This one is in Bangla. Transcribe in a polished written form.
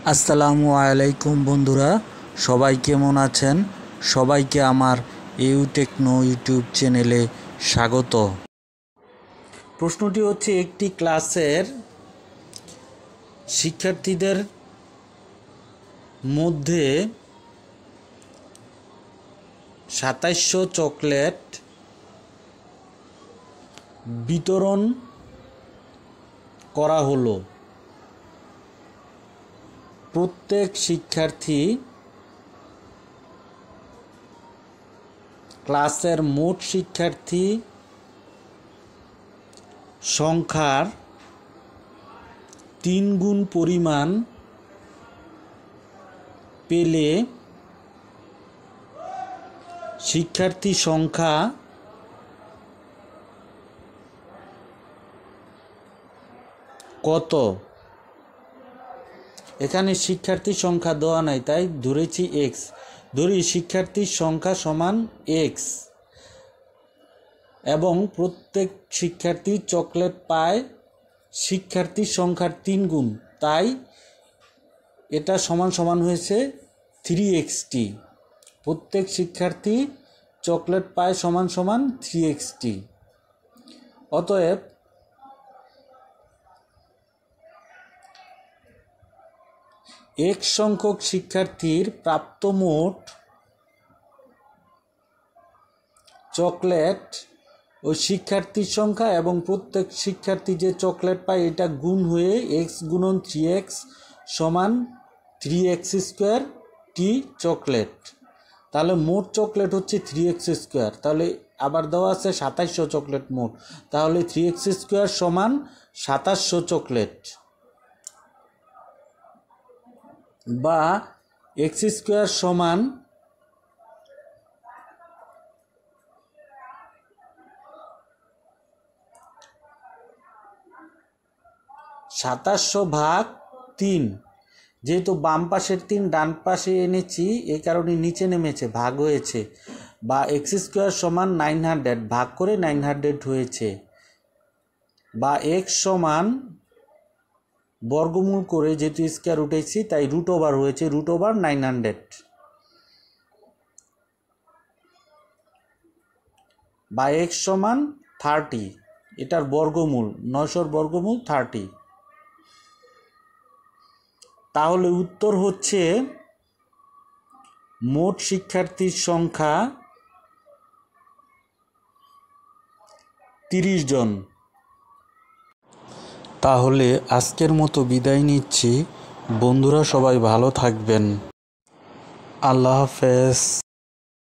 আসসালামু আলাইকুম বন্ধুরা, সবাই কেমন আছেন? সবাইকে আমার টেকনো ইউটিউব চ্যানেলে স্বাগত। প্রশ্নটি হচ্ছে, একটি ক্লাসের শিক্ষার্থীদের মধ্যে ২৭০০ চকলেট বিতরণ করা হলো। প্রত্যেক শিক্ষার্থী ক্লাসের মোট শিক্ষার্থী সংখ্যার ৩ গুণ পরিমাণ পেলে শিক্ষার্থী সংখ্যা কত? এখানে শিক্ষার্থী সংখ্যা দেওয়া নাই, তাই ধরেছি এক্স। ধরি শিক্ষার্থীর সংখ্যা সমান এক্স এবং প্রত্যেক শিক্ষার্থী চকলেট পায় শিক্ষার্থীর সংখ্যার ৩ গুণ, তাই এটা সমান হয়েছে 3xt। প্রত্যেক শিক্ষার্থী চকলেট পায় সমান 3xt। অতএব এক সংখ্যক শিক্ষার্থীর প্রাপ্ত মোট চকলেট ও শিক্ষার্থীর সংখ্যা এবং প্রত্যেক শিক্ষার্থী যে চকলেট পায় এটা গুণ হয়ে x গুণন 3x সমান 3x² টি চকলেট। তাহলে মোট চকলেট হচ্ছে 3x²। তাহলে আবার দেওয়া আছে ২৭০০ চকলেট মোট, তাহলে 3x² সমান ২৭০০ চকলেট, বা x² সমান ২৭০০ ভাগ ৩। যেহেতু বাম পাশের ৩ ডান পাশে এনেছি, এই কারণে নিচে নেমেছে, ভাগ হয়েছে, বা x² সমান 900 ভাগ করে 900 হয়েছে, বা x সমান বর্গমূল করে যেহেতু স্কয়ার উঠেছি তাই √ওভার হয়েছে, √900, বা x সমান 30, এটার বর্গমূল 900-র বর্গমূল 30। তাহলে উত্তর হচ্ছে মোট শিক্ষার্থীর সংখ্যা 30 জন। তাহলে আজকের মতো বিদায় নিচ্ছি বন্ধুরা, সবাই ভালো থাকবেন। আল্লাহ হাফেজ।